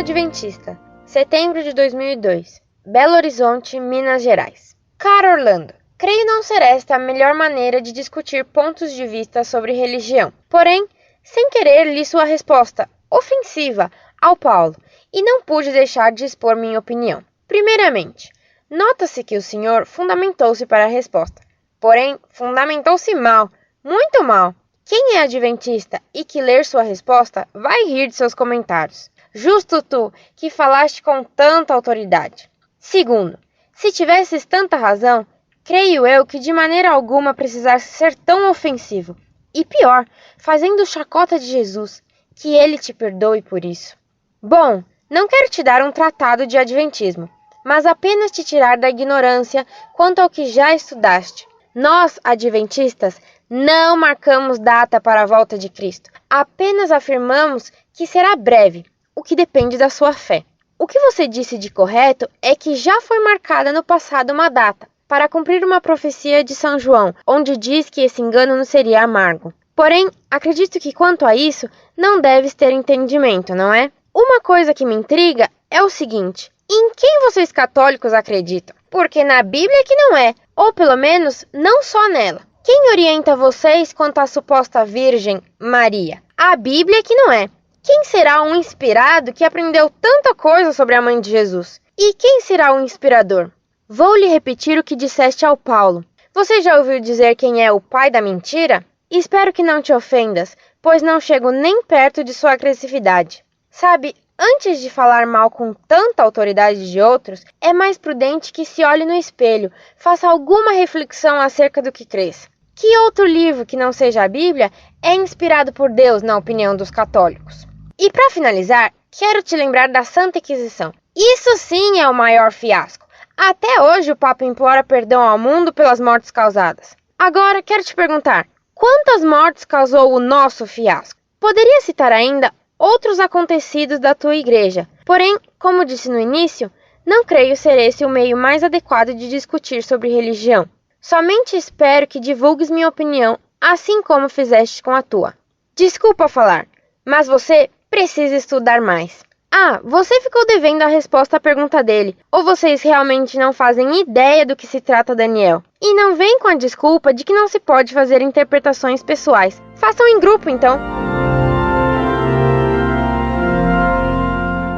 Adventista, setembro de 2002, Belo Horizonte, Minas Gerais. Caro Orlando, creio não ser esta a melhor maneira de discutir pontos de vista sobre religião. Porém, sem querer li sua resposta, ofensiva, ao Paulo, e não pude deixar de expor minha opinião. Primeiramente, nota-se que o senhor fundamentou-se para a resposta. Porém, fundamentou-se mal, muito mal. Quem é adventista e que ler sua resposta vai rir de seus comentários. Justo tu, que falaste com tanta autoridade. Segundo, se tivesses tanta razão, creio eu que de maneira alguma precisasse ser tão ofensivo. E pior, fazendo chacota de Jesus, que ele te perdoe por isso. Bom, não quero te dar um tratado de adventismo, mas apenas te tirar da ignorância quanto ao que já estudaste. Nós, adventistas, não marcamos data para a volta de Cristo. Apenas afirmamos que será breve, o que depende da sua fé. O que você disse de correto é que já foi marcada no passado uma data, para cumprir uma profecia de São João, onde diz que esse engano não seria amargo. Porém, acredito que quanto a isso, não deves ter entendimento, não é? Uma coisa que me intriga é o seguinte: em quem vocês católicos acreditam? Porque na Bíblia que não é, ou pelo menos não só nela. Quem orienta vocês quanto à suposta Virgem Maria? A Bíblia que não é. Quem será um inspirado que aprendeu tanta coisa sobre a mãe de Jesus? E quem será o inspirador? Vou lhe repetir o que disseste ao Paulo. Você já ouviu dizer quem é o pai da mentira? Espero que não te ofendas, pois não chego nem perto de sua agressividade. Sabe, antes de falar mal com tanta autoridade de outros, é mais prudente que se olhe no espelho, faça alguma reflexão acerca do que crês. Que outro livro que não seja a Bíblia é inspirado por Deus, na opinião dos católicos? E para finalizar, quero te lembrar da Santa Inquisição. Isso sim é o maior fiasco. Até hoje o Papa implora perdão ao mundo pelas mortes causadas. Agora quero te perguntar, quantas mortes causou o nosso fiasco? Poderia citar ainda outros acontecidos da tua igreja. Porém, como disse no início, não creio ser esse o meio mais adequado de discutir sobre religião. Somente espero que divulgues minha opinião, assim como fizeste com a tua. Desculpa falar, mas você precisa estudar mais. Ah, você ficou devendo a resposta à pergunta dele, ou vocês realmente não fazem ideia do que se trata Daniel? E não vem com a desculpa de que não se pode fazer interpretações pessoais. Façam em grupo, então.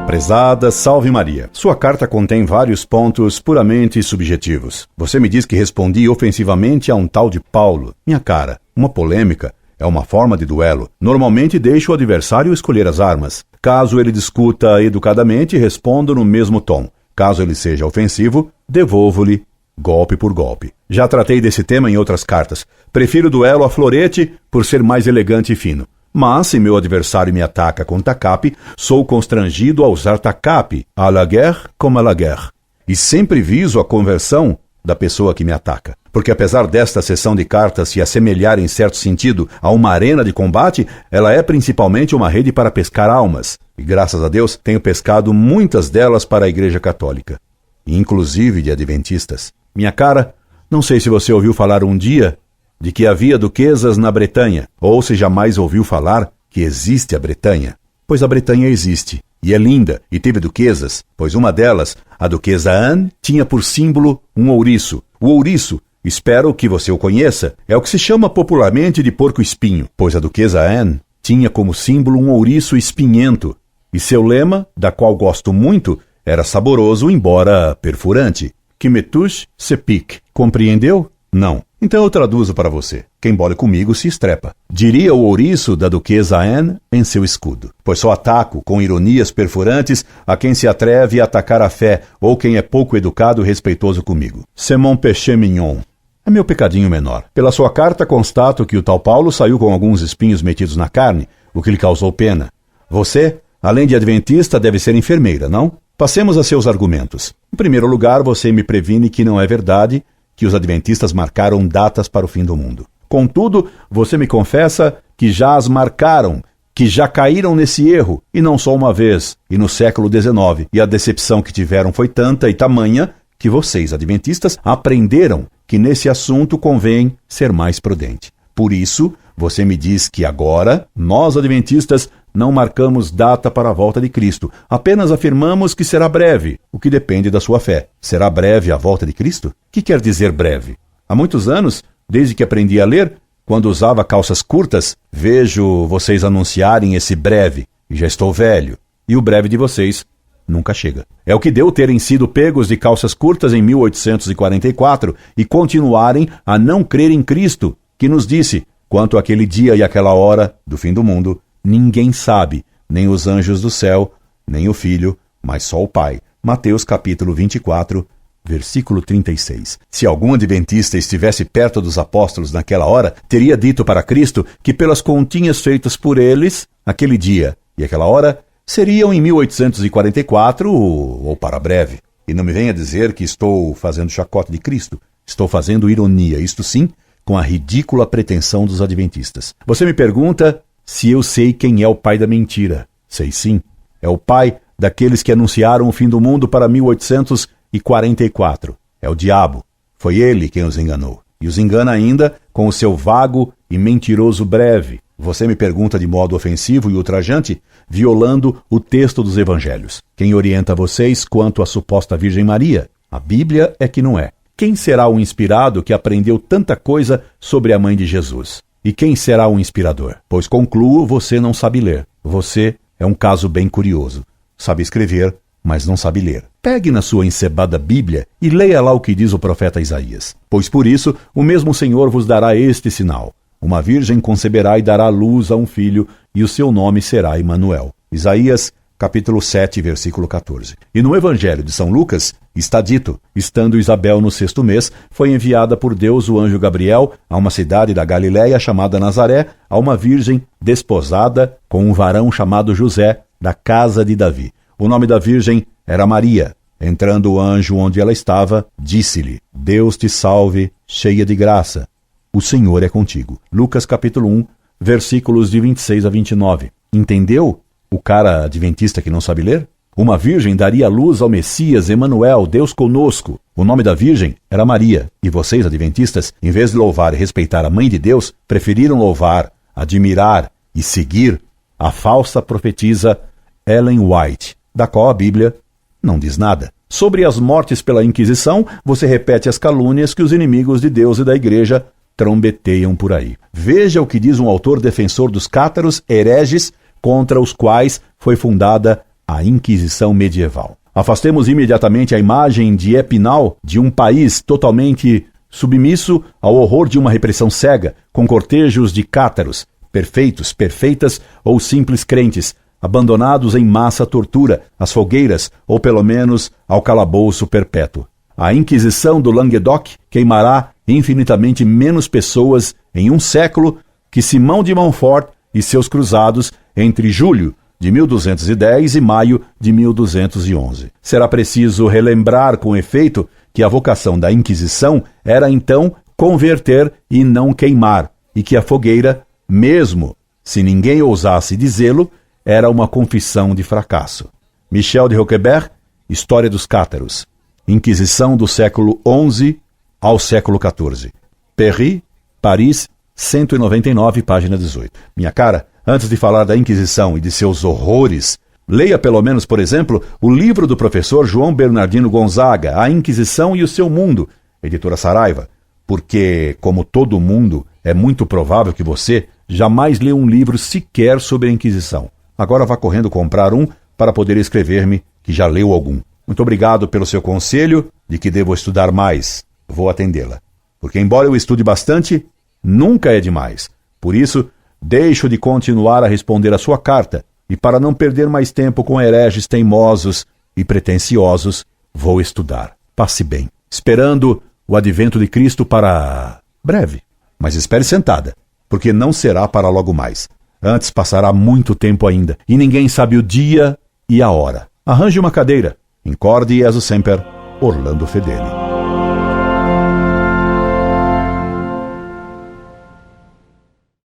Prezada Salve Maria, sua carta contém vários pontos puramente subjetivos. Você me diz que respondi ofensivamente a um tal de Paulo. Minha cara, uma polêmica é uma forma de duelo. Normalmente deixo o adversário escolher as armas. Caso ele discuta educadamente, respondo no mesmo tom. Caso ele seja ofensivo, devolvo-lhe golpe por golpe. Já tratei desse tema em outras cartas. Prefiro o duelo a florete por ser mais elegante e fino. Mas, se meu adversário me ataca com tacape, sou constrangido a usar tacape, à la guerre comme à la guerre. E sempre viso a conversão da pessoa que me ataca. Porque apesar desta sessão de cartas se assemelhar em certo sentido a uma arena de combate, ela é principalmente uma rede para pescar almas. E graças a Deus tenho pescado muitas delas para a Igreja Católica, inclusive de adventistas. Minha cara, não sei se você ouviu falar um dia de que havia duquesas na Bretanha, ou se jamais ouviu falar que existe a Bretanha. Pois a Bretanha existe, e é linda, e teve duquesas, pois uma delas, a duquesa Anne, tinha por símbolo um ouriço. O ouriço, espero que você o conheça, é o que se chama popularmente de porco-espinho, pois a duquesa Anne tinha como símbolo um ouriço espinhento, e seu lema, da qual gosto muito, era saboroso, embora perfurante. Que me touche, se pique. Compreendeu? Não. Então eu traduzo para você. Quem bole comigo se estrepa. Diria o ouriço da duquesa Anne em seu escudo. Pois só ataco, com ironias perfurantes, a quem se atreve a atacar a fé, ou quem é pouco educado e respeitoso comigo. C'est mon péché mignon. É meu pecadinho menor. Pela sua carta constato que o tal Paulo saiu com alguns espinhos metidos na carne, o que lhe causou pena. Você, além de adventista, deve ser enfermeira, não? Passemos a seus argumentos. Em primeiro lugar, você me previne que não é verdade que os adventistas marcaram datas para o fim do mundo. Contudo, você me confessa que já as marcaram, que já caíram nesse erro, e não só uma vez, e no século XIX. E a decepção que tiveram foi tanta e tamanha que vocês, adventistas, aprenderam que nesse assunto convém ser mais prudente. Por isso, você me diz que agora, nós, adventistas, não marcamos data para a volta de Cristo. Apenas afirmamos que será breve, o que depende da sua fé. Será breve a volta de Cristo? O que quer dizer breve? Há muitos anos, desde que aprendi a ler, quando usava calças curtas, vejo vocês anunciarem esse breve, e já estou velho, e o breve de vocês nunca chega. É o que deu terem sido pegos de calças curtas em 1844 e continuarem a não crer em Cristo, que nos disse: quanto àquele dia e aquela hora do fim do mundo, ninguém sabe, nem os anjos do céu, nem o Filho, mas só o Pai. Mateus capítulo 24, versículo 36. Se algum adventista estivesse perto dos apóstolos naquela hora, teria dito para Cristo que pelas continhas feitas por eles, aquele dia e aquela hora seriam em 1844 ou para breve. E não me venha dizer que estou fazendo chacota de Cristo. Estou fazendo ironia, isto sim, com a ridícula pretensão dos adventistas. Você me pergunta se eu sei quem é o pai da mentira. Sei sim. É o pai daqueles que anunciaram o fim do mundo para 1844. É o diabo. Foi ele quem os enganou. E os engana ainda com o seu vago e mentiroso breve. Você me pergunta de modo ofensivo e ultrajante, violando o texto dos evangelhos. Quem orienta vocês quanto à suposta Virgem Maria? A Bíblia é que não é. Quem será o inspirado que aprendeu tanta coisa sobre a mãe de Jesus? E quem será o inspirador? Pois concluo, você não sabe ler. Você é um caso bem curioso. Sabe escrever, mas não sabe ler. Pegue na sua encebada Bíblia e leia lá o que diz o profeta Isaías. Pois por isso, o mesmo Senhor vos dará este sinal. Uma virgem conceberá e dará luz a um filho, e o seu nome será Emanuel. Isaías, capítulo 7, versículo 14. E no Evangelho de São Lucas está dito: estando Isabel no 6º mês, foi enviada por Deus o anjo Gabriel a uma cidade da Galiléia chamada Nazaré, a uma virgem desposada com um varão chamado José, da casa de Davi. O nome da virgem era Maria. Entrando o anjo onde ela estava, disse-lhe: Deus te salve, cheia de graça. O Senhor é contigo. Lucas capítulo 1, versículos de 26 a 29. Entendeu o cara adventista que não sabe ler? Uma virgem daria luz ao Messias, Emanuel, Deus conosco. O nome da virgem era Maria. E vocês, adventistas, em vez de louvar e respeitar a mãe de Deus, preferiram louvar, admirar e seguir a falsa profetisa Ellen White, da qual a Bíblia não diz nada. Sobre as mortes pela Inquisição, você repete as calúnias que os inimigos de Deus e da Igreja trombeteiam por aí. Veja o que diz um autor defensor dos cátaros hereges contra os quais foi fundada a Inquisição medieval. Afastemos imediatamente a imagem de Epinal de um país totalmente submisso ao horror de uma repressão cega, com cortejos de cátaros, perfeitos, perfeitas ou simples crentes, abandonados em massa à tortura, às fogueiras ou pelo menos ao calabouço perpétuo. A Inquisição do Languedoc queimará infinitamente menos pessoas em um século que Simão de Montfort e seus cruzados entre julho de 1210 e maio de 1211. Será preciso relembrar com efeito que a vocação da Inquisição era então converter e não queimar, e que a fogueira, mesmo se ninguém ousasse dizê-lo, era uma confissão de fracasso. Michel de Roquebert, História dos Cátaros. Inquisição do século XI ao século XIV. Perry, Paris, 199, página 18. Minha cara, antes de falar da Inquisição e de seus horrores, leia pelo menos, por exemplo, o livro do professor João Bernardino Gonzaga, A Inquisição e o Seu Mundo, editora Saraiva, porque, como todo mundo, é muito provável que você jamais leu um livro sequer sobre a Inquisição. Agora vá correndo comprar um para poder escrever-me que já leu algum. Muito obrigado pelo seu conselho de que devo estudar mais. Vou atendê-la. Porque, embora eu estude bastante, nunca é demais. Por isso, deixo de continuar a responder a sua carta, e para não perder mais tempo com hereges teimosos e pretensiosos, vou estudar. Passe bem, esperando o advento de Cristo para breve. Mas espere sentada, porque não será para logo mais. Antes passará muito tempo ainda, e ninguém sabe o dia e a hora. Arranje uma cadeira. Incorde Jesus Semper, Orlando Fedeli.